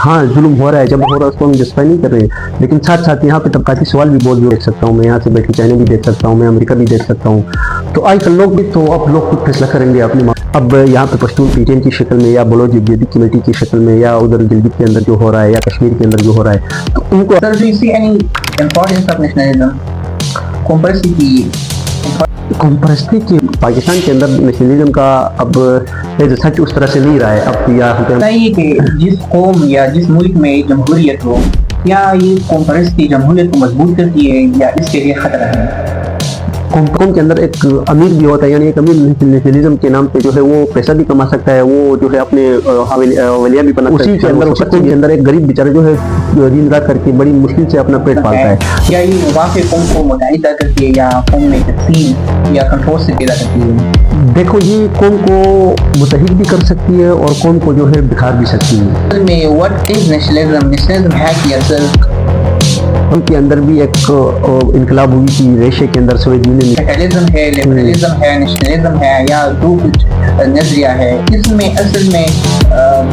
हाँ जुल्म हो रहा है, जब हो रहा है उसको हम जस्टिफाई नहीं कर रहे हैं, लेकिन साथ साथ यहाँ पे तबकाती सवाल भी बहुत देख सकता हूँ मैं, यहाँ से बैठ के चाइना भी देख सकता हूँ मैं, अमेरिका भी देख सकता हूँ। तो आजकल लोग भी, तो अब लोग खुद फैसला करेंगे अपनी। अब यहाँ पे पश्तून पीटीएम की शक्ल में या बलोच जदीद कमेटी की शक्ल में या उधर गिलगित के अंदर जो हो रहा है या कश्मीर के अंदर जो हो रहा है, तो उनको Sir, do you see any importance of nationalism? कॉम्पर्सी की कौमपरस्ती की पाकिस्तान के अंदर नेशनलिज्म का अब एज सच उस तरह से नहीं रहा है अब, या बताइए कि जिस कौम या जिस मुल्क में जमहूरियत हो, क्या ये कॉम्पर्सी जमहूरियत को मजबूत करती है या इसके लिए खतरा है? कौम के अंदर एक अमीर भी होता है, यानी एक अमीर नेशनलिज्म के नाम पे जो है वो पैसा भी कमा सकता है, वो जो है अपने हवेलिया भी बना सकता है। उसी के अंदर उसी के अंदर एक गरीब बेचारा जो है दिन रात करके बड़ी मुश्किल से अपना पेट पालता है। क्या ये वाकई कौम को मुताहिदा करती है या कौम में तकसीम या कंट्रोल से पैदा करती है? देखो, ये कौम को मुतहिद भी कर सकती है और कौम को जो है बिखार भी सकती है। में व्हाट इज नेशनलिज्म? नेशनलिज्म है कि असल उनके अंदर भी एक इनकलाब हुई थी रेशे के अंदर, सोवियत यूनियन कैपिटलिज्म है, लिबरलिज्म है, नेशनलिज्म है, या दो कुछ नजरिया है, इसमें असल में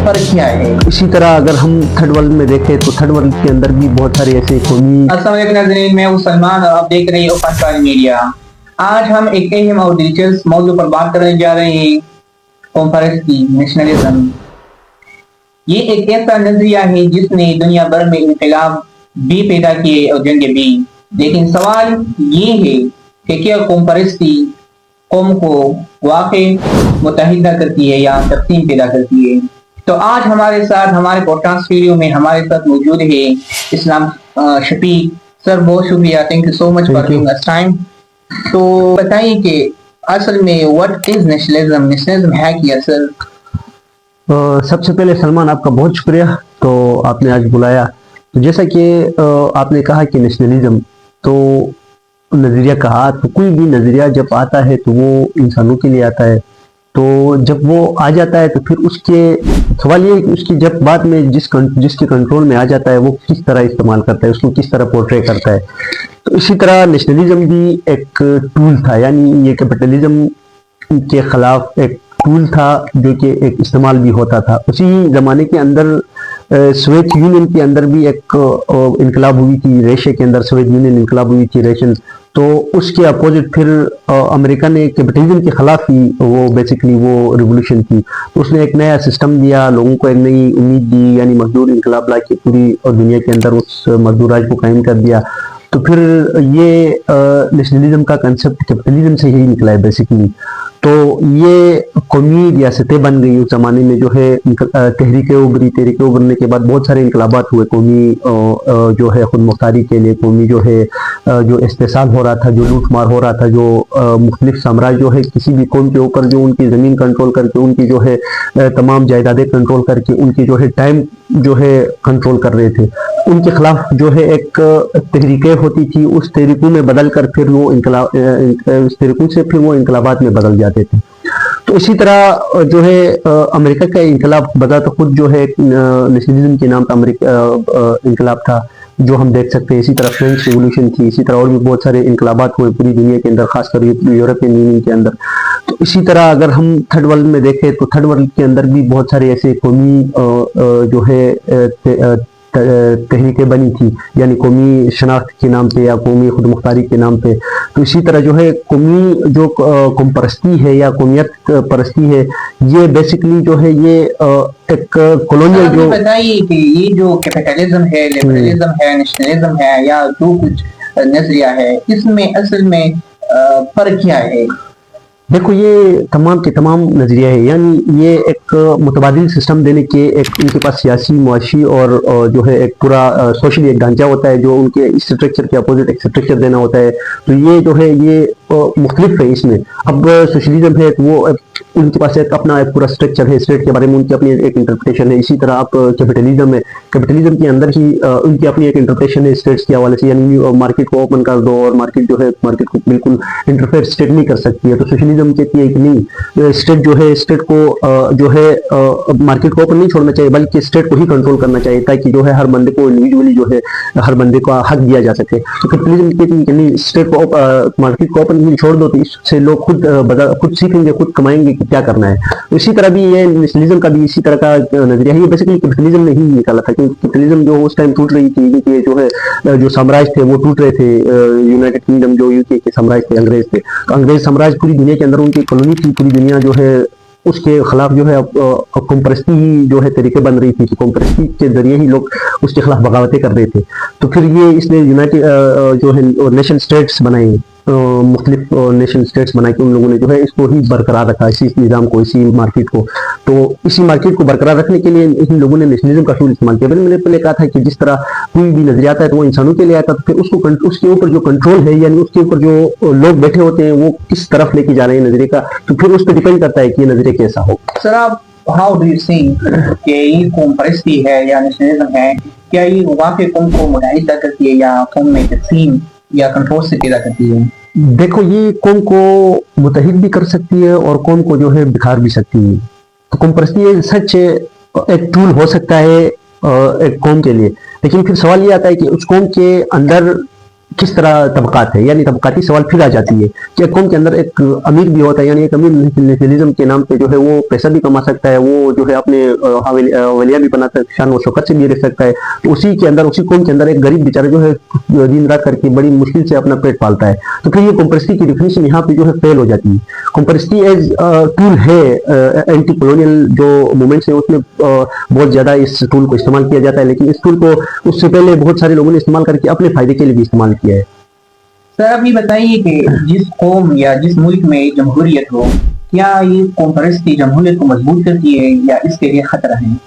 फर्क क्या है? इसी तरह अगर हम थर्ड वर्ल्ड में देखें तो थर्ड वर्ल्ड के अंदर भी बहुत सारे ऐसे कौमी। अस्सलाम वालेकुम नाज़रीन, मैं हूं सलमान और आप देख रहे हैं फनकार मीडिया। आज हम एक अहम और दिलचस्प मौजू पर बात करने जा रहे हैं, कॉम्पर्सी नेशनलिज्म। ये एक ऐसा नजरिया है जिसने दुनिया भर में इनकलाब भी पैदा किए और जंगे भी, लेकिन सवाल ये है कि क्या कॉम्पर्सी कौम को वाकई मुत्तहिदा करती है या तक़सीम पैदा करती है? तो आज हमारे साथ हमारे पॉडकास्ट वीडियो में हमारे साथ मौजूद है इस्लाम शफीक सर। बहुत शुक्रिया, thank you so much for giving us time. तो बताइए कि असल में व्हाट इज नेशनलिज्म? नेशनलिज्म है कि असल? सबसे पहले सलमान आपका बहुत शुक्रिया, तो आपने आज बुलाया। तो जैसा कि आपने कहा कि नेशनलिज्म तो नज़रिया कहा, तो कोई भी नज़रिया जब आता है तो वो इंसानों के लिए आता है। तो जब वो आ जाता है तो फिर उसके सवाल ये है कि उसकी जब बाद में जिसके कंट्रोल में आ जाता है वो किस तरह इस्तेमाल करता है, उसको किस तरह पोर्ट्रे करता है। तो इसी तरह नेशनलिज्म भी एक टूल था, यानी ये कैपिटलिज्म के खिलाफ एक टूल था जो कि एक इस्तेमाल भी होता था। उसी ज़माने के अंदर सोवियत यूनियन के अंदर भी एक इनकलाब हुई थी रेशे के अंदर, सोवियत यूनियन इनकलाब हुई थी रेशन। तो उसके अपोजिट फिर अमेरिका ने कैपिटलिज्म के खिलाफ ही वो बेसिकली वो रिवोल्यूशन की। तो उसने एक नया सिस्टम दिया, लोगों को एक नई उम्मीद दी, यानी मजदूर इनकलाब ला के पूरी दुनिया के अंदर उस मजदूर राज को कायम कर दिया। तो फिर ये नेशनलिज्म का कंसेप्ट कैपिटलिज्म से ही निकला है बेसिकली। तो ये कौमी रियासतें बन गई उस जमाने में, जो है तहरीकें उभरी, तहरीकें उभरने के बाद बहुत सारे इनकलाबात हुए कौमी जो है खुद मुख्तारी के लिए, कौमी जो है जो इस्तेसाल हो रहा था, जो लूट मार हो रहा था, जो मुख्तलिफ साम्राज्य जो है किसी भी कौम के ऊपर जो उनकी ज़मीन कंट्रोल करके, उनकी जो है तमाम जायदादें कंट्रोल करके, उनकी जो है टाइम जो है कंट्रोल कर रहे थे, उनके खिलाफ जो है एक तहरीकें होती थी। उस तहरीकों में बदल कर फिर वो इनकलाब, उस तहरीकों से फिर वो इनकलाबात में बदल जाते थे। तो इसी तरह जो है अमेरिका का इनकलाब बता तो खुद जो है नेशनलिज्म के नाम का अमेरिका इनकलाब था, जो हम देख सकते हैं। इसी तरह फ्रेंच रिवोल्यूशन थी, इसी तरह और भी बहुत सारे इनकलाबात हुए पूरी दुनिया के अंदर, खासकर यूरोपियन यूनियन के अंदर। तो इसी तरह अगर हम थर्ड वर्ल्ड में देखें तो थर्ड वर्ल्ड के अंदर भी बहुत सारे ऐसे कौमी जो है तहरीकें बनी थी, यानी कौमी शनाख्त के नाम पे या कौमी खुद मुख्तारी के नाम पे। तो इसी तरह जो है कौमी जो कौम परस्ती है या कौमियत परस्ती है, ये बेसिकली जो है ये एक कॉलोनियल जो। बताइए कि ये जो कैपिटलिज्म है, लिबरलिज्म है, नेशनलिज्म है, या दो कुछ नजरिया है, इसमें असल में फर्क क्या है? देखो, ये तमाम के तमाम नजरिया है, यानी ये एक मुतबादिल सिस्टम देने के एक उनके पास सियासी, मुआशी और जो है एक पूरा सोशली एक ढांचा होता है, जो उनके स्ट्रक्चर के अपोजिट एक स्ट्रक्चर देना होता है। तो ये जो है ये मुख्तलिफ है इसमें। अब सोशलिज्म है तो वो उनके पास एक अपना एक पूरा स्ट्रक्चर है, स्टेट के बारे में उनकी अपनी एक इंटरप्रिटेशन है। इसी तरह आप कैपिटलिज्म है, कैपिटलिज्म के अंदर ही उनकी अपनी एक इंटरप्रिटेशन है स्टेट्स के हवाले से, यानी मार्केट को ओपन कर दो और मार्केट जो है मार्केट को बिल्कुल इंटरफेयर स्टेट नहीं कर सकती है। तो सोशलिज्म कहती है कि नहीं, स्टेट जो है स्टेट को जो है मार्केट को ओपन नहीं छोड़ना चाहिए, बल्कि स्टेट को ही कंट्रोल करना चाहिए, ताकि जो है हर बंदे को इंडिविजुअली जो है हर बंदे को हक दिया जा सके। तो कैपिटलिज्म कहती है कि नहीं, स्टेट को मार्केट को ओपन कंपनी छोड़ दो तो इससे लोग खुद सीखेंगे, खुद कमाएंगे कि क्या करना है। तो इसी तरह भी ये नेशनलिज्म का भी इसी तरह का नजरिया है। ये बेसिकली कैपिटलिज्म ने ही निकाला था, क्योंकि कैपिटलिज्म जो उस टाइम टूट रही थी, क्योंकि जो है जो साम्राज्य थे वो टूट रहे थे। यूनाइटेड किंगडम जो यूके के साम्राज्य थे, अंग्रेज थे, तो अंग्रेज साम्राज्य पूरी दुनिया के अंदर उनकी कॉलोनी थी। पूरी दुनिया जो है उसके खिलाफ जो है कॉम्परस्ती ही जो है तरीके बन रही थी कि कॉम्परस्ती के जरिए ही लोग उसके खिलाफ बगावतें कर रहे थे। तो फिर ये इसने यूनाइटेड जो है नेशन स्टेट्स बनाए, मुख्तलिफ नेशन स्टेट्स बना के उन लोगों ने जो है इसको ही बरकरार रखा, इसी निज़ाम को, इसी मार्केट को। तो इसी मार्केट को बरकरार रखने के लिए इन लोगों ने नेशनलिज्म का टूल इस्तेमाल किया। मैंने पहले कहा था कि जिस तरह कोई भी नजरिया आता है तो वो इंसानों के लिए आता है, तो फिर उसको उसके ऊपर जो कंट्रोल है, यानी उसके ऊपर जो लोग बैठे होते हैं वो किस तरफ लेके जा रहे हैं नजरिए का, तो फिर उस पर डिपेंड करता है कि ये नजरिया कैसा हो। सर आप हाउ डू यू थिंक कि ये कौम परस्ती है या नेशनलिज्म है, क्या ये वाकई कौम को मुतहिद करती है या कौम में तकसीम या कंट्रोल से पैदा करती है? देखो, ये कौम को मुतहिद भी कर सकती है और कौम को जो है बिखार भी सकती है। तो कौम परस्ती सच एक टूल हो सकता है एक कौम के लिए, लेकिन फिर सवाल ये आता है कि उस कौम के अंदर किस तरह तबकात है, यानी तबकाती सवाल फिर आ जाती है कि एक कौम के अंदर एक अमीर भी होता है, यानी एक अमीर नेशनलिज्म के नाम पे जो है वो पैसा भी कमा सकता है, वो जो है अपने हवेलियां भी बना सकता है, शान व शौकत से भी रह सकता है। तो उसी के अंदर, उसी कौम के अंदर एक गरीब बेचारा जो है दिन रात करके बड़ी मुश्किल से अपना पेट पालता है। तो फिर ये कॉम्परस्टी की डिफिनेशन यहाँ पे जो है फेल हो जाती है। कॉम्परस्टी एज टूल है, एंटी कॉलोनियल जो मूवमेंट्स है उसमें बहुत ज्यादा इस टूल को इस्तेमाल किया जाता है, लेकिन इस टूल को उससे पहले बहुत सारे लोगों ने इस्तेमाल करके अपने फायदे के लिए भी इस्तेमाल किया है। सर आप ये बताइए कि जिस कौम या जिस मुल्क में जमहूरियत हो, क्या ये कौम परस्ती जमहूरियत को मजबूत करती है या इसके लिए खतरा है?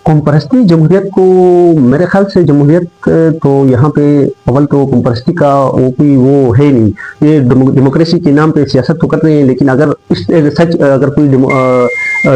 कौम परस्ती जमहूरियत को, मेरे ख्याल से जमहूरियत तो यहाँ पे अव्वल तो कौम परस्ती का कोई वो है नहीं। ये डेमोक्रेसी के नाम पे सियासत तो कर रहे हैं, लेकिन अगर सच अगर कोई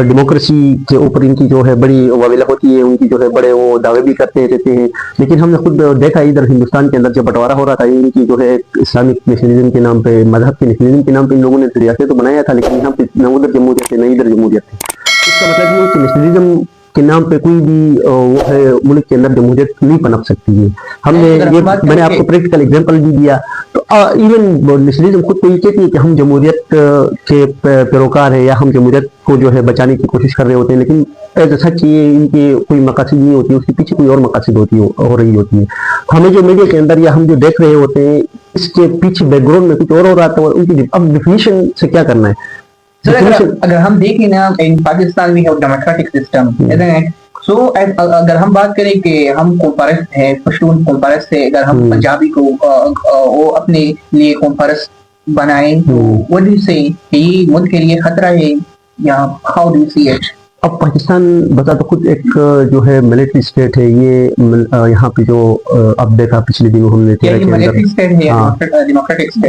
डेमोक्रेसी के ऊपर इनकी जो है बड़ी वाविला होती है, उनकी जो है बड़े वो दावे भी करते रहते हैं, लेकिन हमने खुद देखा इधर हिंदुस्तान के अंदर जब बंटवारा हो रहा था, इनकी जो है इस्लामिक नेशनलिज्म के नाम पे, मजहब के नेशनलिज्म के नाम पे इन लोगों ने रियासतें तो बनाया था, लेकिन यहाँ पे न उधर जमहूरियत है न इधर जमहूरियत है। इसका मतलब ये है कि नेशनलिज्म के नाम पे कोई भी वो है मुल्क के अंदर जमहूरियत नहीं पनप सकती है। हमने ये मैंने आपको प्रैक्टिकल एग्जांपल भी दिया। तो इवन नेशनलिज्म खुद को ये कहती है कि हम जमहूरियत के पैरोकार है या हम जमहूरियत को जो है बचाने की कोशिश कर रहे होते हैं, लेकिन एज सच ये इनके कोई मकासद नहीं होती, उसके पीछे कोई और मकासद हो रही होती है। हमें जो मीडिया के अंदर या हम जो देख रहे होते हैं इसके पीछे बैकग्राउंड में कुछ और हो रहा था, उनकी अब डिफिनेशन से क्या करना है। सर अगर हम देखें ना, इन पाकिस्तान में है डेमोक्रेटिक सिस्टम, सो अगर हम बात करें कि हम कौम परस्त है, पश्तून कौम परस्त है, अगर हम पंजाबी को वो अपने लिए कौम परस्त बनाए, व्हाट डू यू से ये मुल्क के लिए खतरा है या how do you see it? अब पाकिस्तान बता तो खुद एक जो है मिलिट्री स्टेट है, ये यहाँ पे जो अब देखा पिछले दिनों हमने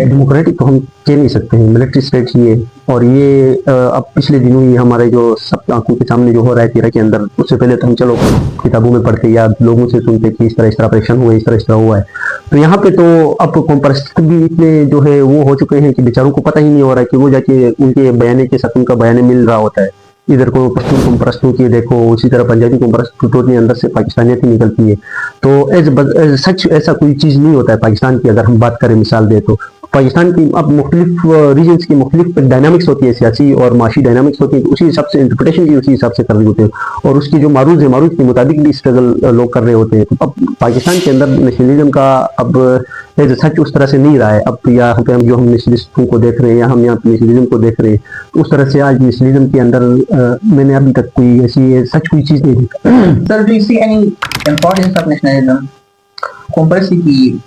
डेमोक्रेटिक तो हम कह नहीं सकते हैं, मिलिट्री स्टेट ही है। और ये अब पिछले दिनों ही हमारे जो सब आंखों के सामने जो हो रहा है तेरह के अंदर, उससे पहले तो हम चलो किताबों में पढ़ते या लोगों से सुनते कि इस तरह ऑपरेशन हुआ, इस तरह हुआ है। तो यहाँ पे तो अब कौम परस्त भी इतने जो है वो हो चुके हैं कि बेचारों को पता ही नहीं हो रहा है कि वो जाके उनके बयाने के साथ उनका बयाने मिल रहा होता है। इधर को पश्तून कौम परस्तों की देखो, उसी तरह पंजाबी कौम परस्त टोटली अंदर से पाकिस्तानियत ही निकलती है। तो एज सच ऐसा कोई चीज नहीं होता है पाकिस्तान की। अगर हम बात करें मिसाल दे तो पाकिस्तान की अब मुख्तलिफ रीजन्स की मुख्तलिफ डायनामिक्स होती है, सियासी और माशी डायनामिक्स होती है, तो उसी हिसाब से इंटरप्रिटेशन भी उसी हिसाब से कर रहे होते हैं और उसकी जो मारूज है, मारूज के मुताबिक भी स्ट्रगल लोग कर रहे होते हैं। तो अब पाकिस्तान के अंदर नेशनलिज्म का अब एज सच उस तरह से नहीं रहा है। अब या हम जो हम नेशनलिस्टों को देख रहे हैं या हम यहाँ पे नेशनलिज्म को देख रहे हैं, तो उस तरह से आज नेशनलिज्म के अंदर मैंने अभी तक कोई ऐसी सच कोई चीज नहीं देखी। Sir do you see any importance of nationalism? कौम परस्ती की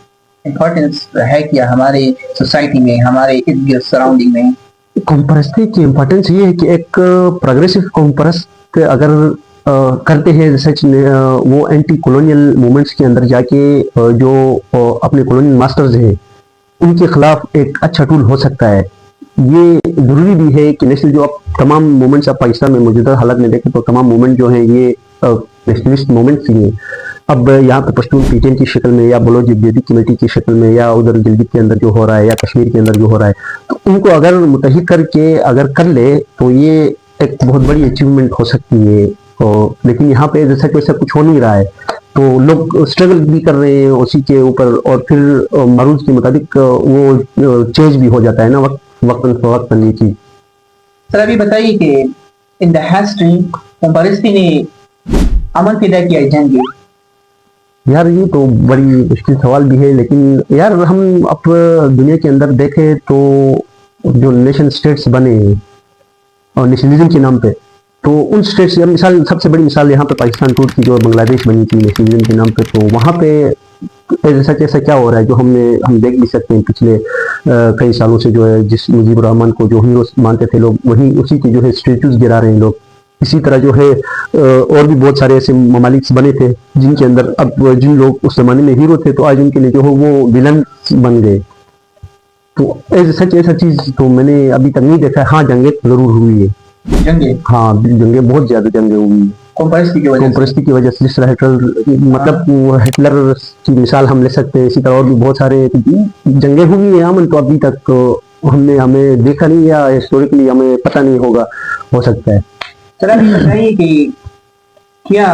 इम्पोर्टेंस है क्या हमारे सोसाइटी में, हमारे इर्द गिर्द सराउंडिंग में? कौम परस्ती की इम्पोर्टेंस ये है कि एक प्रोग्रेसिव कौम परस्त अगर करते हैं सच वो एंटी कॉलोनियल मूवमेंट्स के अंदर जाके जो अपने कॉलोनियल मास्टर्स हैं उनके खिलाफ एक अच्छा टूल हो सकता है। ये जरूरी भी है कि नेशनल जो अब तमाम मूवमेंट्स अब पाकिस्तान में मौजूदा हालत में देखें तो तमाम मूवमेंट जो है ये नेशनलिस्ट मूवमेंट्स ही हैं। अब यहाँ पे पश्तून पीटीएम की शक्ल में या बलोच जदीद कमेटी की शक्ल में या उधर गिलगित के अंदर जो हो रहा है या कश्मीर के अंदर जो हो रहा है, तो उनको अगर मुतहिद करके अगर कर ले तो ये एक बहुत बड़ी अचीवमेंट हो सकती है। लेकिन यहाँ पे जैसा कि वैसा कुछ हो नहीं रहा है। तो लोग स्ट्रगल भी कर रहे हैं उसी के ऊपर, और फिर मरूज के मुताबिक वो चेंज भी हो जाता है ना, वक्त ये चीज। सर अभी बताइए कि इन द हिस्ट्री परस्ती ने अमन पैदा किया है जंग। यार ये तो बड़ी मुश्किल सवाल भी है, लेकिन यार हम अब दुनिया के अंदर देखें तो जो नेशन स्टेट्स बने और नेशनलिज्म के नाम पे, तो उन स्टेट्स की मिसाल, सबसे बड़ी मिसाल यहाँ पे पाकिस्तान टूट की जो बांग्लादेश बनी थी नेशनलिज्म के नाम पे, तो वहाँ पे ऐसा कैसा क्या हो रहा है जो हम देख भी सकते हैं पिछले कई सालों से, जो है जिस मुजीबुर रहमान को जो हीरो मानते थे लोग, वही उसी के जो है स्टेचूज गिरा रहे हैं लोग। इसी तरह जो है और भी बहुत सारे ऐसे ममालिक बने थे जिनके अंदर अब जिन लोग उस जमाने में हीरो थे तो आज उनके लिए जो है वो विलन बन गए। तो ऐसा चीज तो मैंने अभी तक नहीं देखा है। हाँ, जंगे जरूर हुई है। जंगे? हाँ, जंगे, बहुत ज्यादा जंगे हुई है कॉम्परस्ती की वजह से। जिस तरह हिटलर, मतलब वो हिटलर की मिसाल हम ले सकते हैं, इसी तरह और भी बहुत सारे जंगे हुई है अमन, तो अभी तक हमें देखा नहीं या हिस्टोरिकली हमें पता नहीं होगा, हो सकता है। सर आप बताइए कि क्या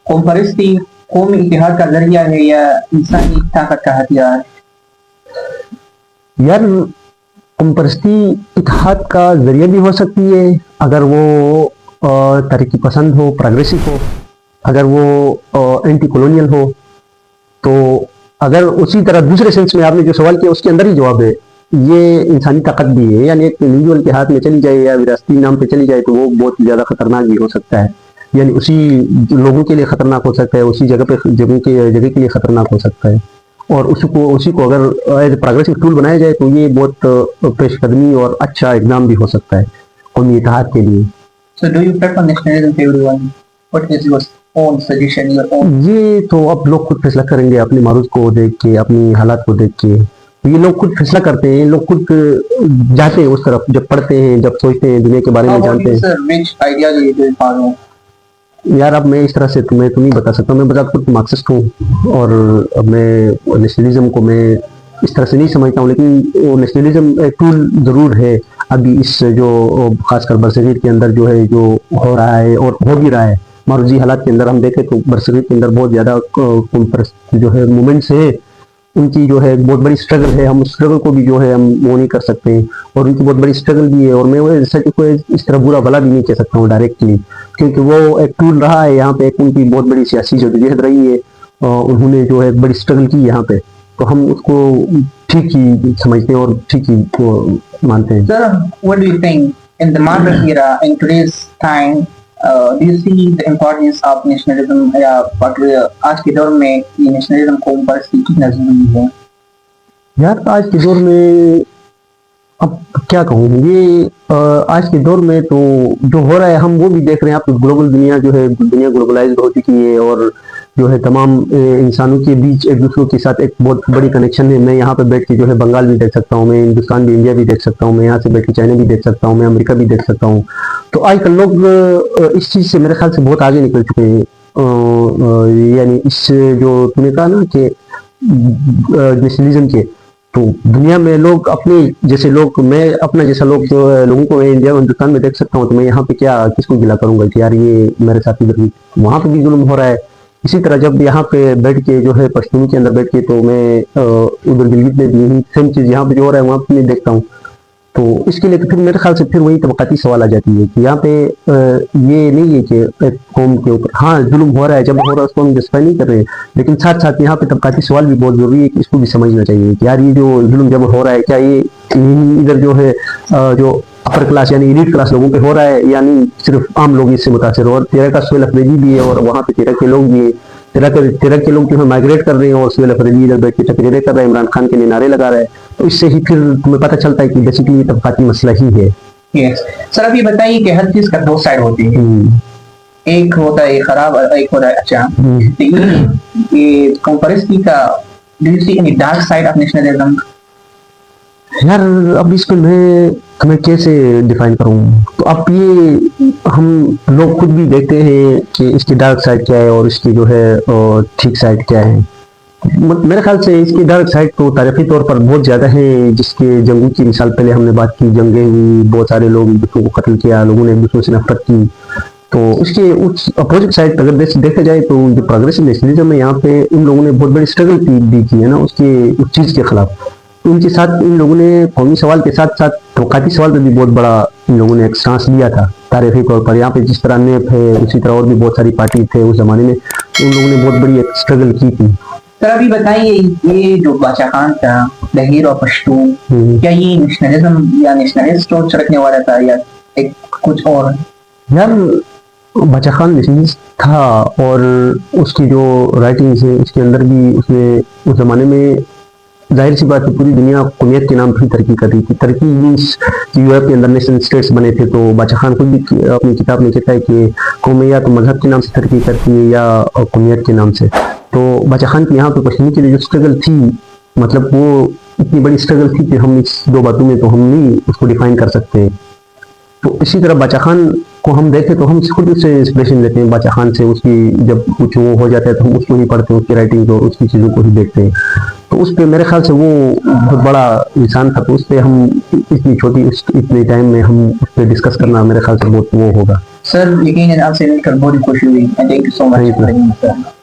कॉम्परस्ती कौमी इतिहाद का जरिया है या इंसानी ताकत का हथियार? यार कॉम्परस्ती इतिहाद का जरिया भी हो सकती है अगर वो तरक्की पसंद हो, प्रोग्रेसिव हो, अगर वो एंटी कॉलोनियल हो। तो अगर उसी तरह दूसरे सेंस में आपने जो सवाल किया उसके अंदर ही जवाब है, ये इंसानी ताकत भी है। यानी एक इंडिविजुअल के हाथ में चली जाए या विरासती नाम पे चली जाए तो वो बहुत ज्यादा खतरनाक भी हो सकता है। यानी उसी लोगों के लिए खतरनाक हो सकता है, उसी जगह के लिए खतरनाक हो सकता है। और उसी को अगर एज प्रोग्रेसिव टूल बनाया जाए तो ये बहुत पेशकदमी और अच्छा एग्जाम भी हो सकता है कौमी इतिहाद के लिए। So do you prefer nationalism to everyone? What is your own suggestion, your own? ये तो अब लोग खुद फैसला करेंगे अपने मारूफ को देख के, अपनी हालात को देख के। ये लोग खुद फैसला करते हैं, लोग खुद जाते हैं उस तरफ, जब पढ़ते हैं, जब सोचते हैं, दुनिया के बारे में जानते हैं। Sir, which ideology do you follow? यार अब मैं इस तरह से तुम्हें तो नहीं बता सकता, मैं बता खुद मार्क्सिस्ट हूँ और मैं नेशनलिज्म को मैं इस तरह से नहीं समझता हूँ, लेकिन वो नेशनलिज्म एक टूल जरूर है अभी इस जो खासकर बरसगीर के अंदर जो है, जो हो रहा है और हो भी रहा है। मारूजी हालात के अंदर हम देखें तो बरसगीर के अंदर बहुत ज्यादा जो है मूवमेंट्स है, उनकी जो है बहुत बड़ी स्ट्रगल है। हम उस स्ट्रगल को भी जो है हम वो नहीं कर सकते हैं, और उनकी बहुत बड़ी स्ट्रगल भी है। और मैं वो जैसा कि कोई इस तरह बुरा भला भी नहीं कह सकता हूँ डायरेक्टली, क्योंकि वो एक टूल रहा है यहाँ पे, एक उनकी बहुत बड़ी सियासी जदोजहद रही है, उन्होंने जो है बड़ी स्ट्रगल की यहाँ पे, तो हम उसको ठीक ही समझते हैं और ठीक ही मानते हैं। Sir, what do you think in the modern era, in today's time, do you see the importance of nationalism? या आज के दौर में ये नेशनलिज्म को परस्ती कितना जरूरी है? यार आज के दौर में अब क्या कहूँ, ये आज के दौर में तो जो हो रहा है हम वो भी देख रहे हैं। आप ग्लोबल दुनिया जो है, दुनिया ग्लोबलाइज्ड हो चुकी है, और जो है तमाम इंसानों के बीच एक दूसरों के साथ एक बहुत बड़ी कनेक्शन है। मैं यहाँ पे बैठ के जो है बंगाल भी देख सकता हूँ, मैं हिंदुस्तान भी, इंडिया भी देख सकता हूँ, मैं यहाँ से बैठ के चाइना भी देख सकता हूँ, मैं अमेरिका भी देख सकता हूँ। तो आजकल लोग इस चीज़ से मेरे ख्याल से बहुत आगे निकल चुके हैं। यानी इस जो तुमने कहा ना कि नेशनलिज्म के, तो दुनिया में लोग अपने जैसे लोग, मैं अपना जैसा लोग जो लोगों को मैं इंडिया हिंदुस्तान में देख सकता हूँ, तो मैं यहाँ पे क्या किसको गिला करूंगा कि यार ये मेरे साथ इधर भी, वहां पे भी जुल्म हो रहा है। इसी तरह जब यहाँ पे बैठ के जो है पश्चिमी के अंदर बैठ के, तो मैं उधर गिलगित में भी सेम चीज यहाँ पे जो हो रहा है वहां पे मैं देखता हूँ। तो इसके लिए तो फिर मेरे ख्याल से फिर वही तबकाती सवाल आ जाती है कि यहाँ पे ये नहीं है कि एक कौम के ऊपर हाँ जुल्म हो रहा है, जब हो रहा है उसको हम जस्टिफाई नहीं कर रहे हैं, लेकिन साथ साथ यहाँ पे तबकाती सवाल भी बहुत जरूरी है कि इसको भी समझना चाहिए कि यार ये जो जुल्म जब हो रहा है, क्या ये इधर जो है जो अपर क्लास यानी एलीट क्लास लोगों पे हो रहा है, यानी सिर्फ आम लोग इससे मुतासर हो। और तेरह का सुहेल अफरीदी भी है और वहाँ पे तेरह के लोग भी है, तेरह के लोग जो है माइग्रेट कर रहे हैं और सुहेल अफरीदी इधर बैठ के तकरीरें कर रहे हैं, इमरान खान के लिए नारे लगा रहा है। तो इससे ही फिर तुम्हें पता चलता है कि बेसिकली तबकाती मसला ही है। यस सर, अब ये बताइए कि हर चीज का दो साइड होती है, एक होता है खराब और एक होता है अच्छा। लेकिन ये कॉम्परस्ती का do you see any dark side of nationalism? यार अब इसको मैं तुम्हें कैसे डिफाइन करूं, तो अब ये हम लोग खुद भी देखते हैं कि इसकी डार्क साइड क्या है और इसकी जो है ठीक साइड क्या है। मेरे ख्याल से इसकी डार्क साइड तो तारीखी तौर पर बहुत ज्यादा है, जिसके जंगों की मिसाल पहले हमने बात की, जंगें हुई, बहुत सारे लोग एक दूसरों को कत्ल किया, लोगों ने एक दूसरों से नफरत की। तो उसके उस अपोजिट साइड अगर देखा जाए तो जो प्रोग्रेसिव नेशनलिज्म है यहाँ पे इन लोगों ने बहुत बड़ी स्ट्रगल भी की है ना उसके उस चीज़ के खिलाफ। उनके साथ इन लोगों ने कौमी सवाल के साथ साथ तबक़ाती सवाल पर भी बहुत बड़ा इन लोगों ने एक सांस लिया था तारीखी तौर पर। यहाँ पे जिस तरह नेप है उसी तरह और भी बहुत सारी पार्टी थे उस जमाने में, उन लोगों ने बहुत बड़ी एक स्ट्रगल की थी। सर अभी बताइए, ये जो बाचा खान था, लहीर और पश्तू, क्या ये नेशनलिज्म या नेशनलिस्ट सोच रखने वाला था या एक कुछ और? यार बाचा खान नेशनलिस्ट था और उसकी जो राइटिंग्स है उसके अंदर भी उसने उस जमाने में जाहिर सी बात है पूरी दुनिया कौमियत के नाम पर ही तरक्की कर रही थी। तरक्की मीन्स यूरोप के अंदर नेशनल स्टेट्स बने थे, तो बाचा खान खुद भी अपनी किताब में कहता है कि कौमें या तो मजहब के नाम से तरक्की करती है या कौमियत के नाम से। तो बाचा खान की यहाँ पे पश्चिमी के लिए जो स्ट्रगल थी, मतलब वो इतनी बड़ी स्ट्रगल थी कि हम इस दो बातों में तो हम नहीं उसको डिफाइन कर सकते। तो इसी तरह बाचा खान को हम देखें तो हम खुद उससे इंस्पिरेशन लेते हैं बाचा खान से। उसकी जब कुछ वो हो जाता है तो हम उसको ही पढ़ते हैं, उसकी राइटिंग और उसकी चीज़ों को ही देखते हैं। तो उस पर मेरे ख्याल से वो बहुत बड़ा इंसान था, तो उस पर हम इतने टाइम में हम उस पर डिस्कस करना मेरे ख्याल से बहुत वो होगा। सर यकीनन आपसे मिलकर बहुत खुशी हुई। Thank you so much.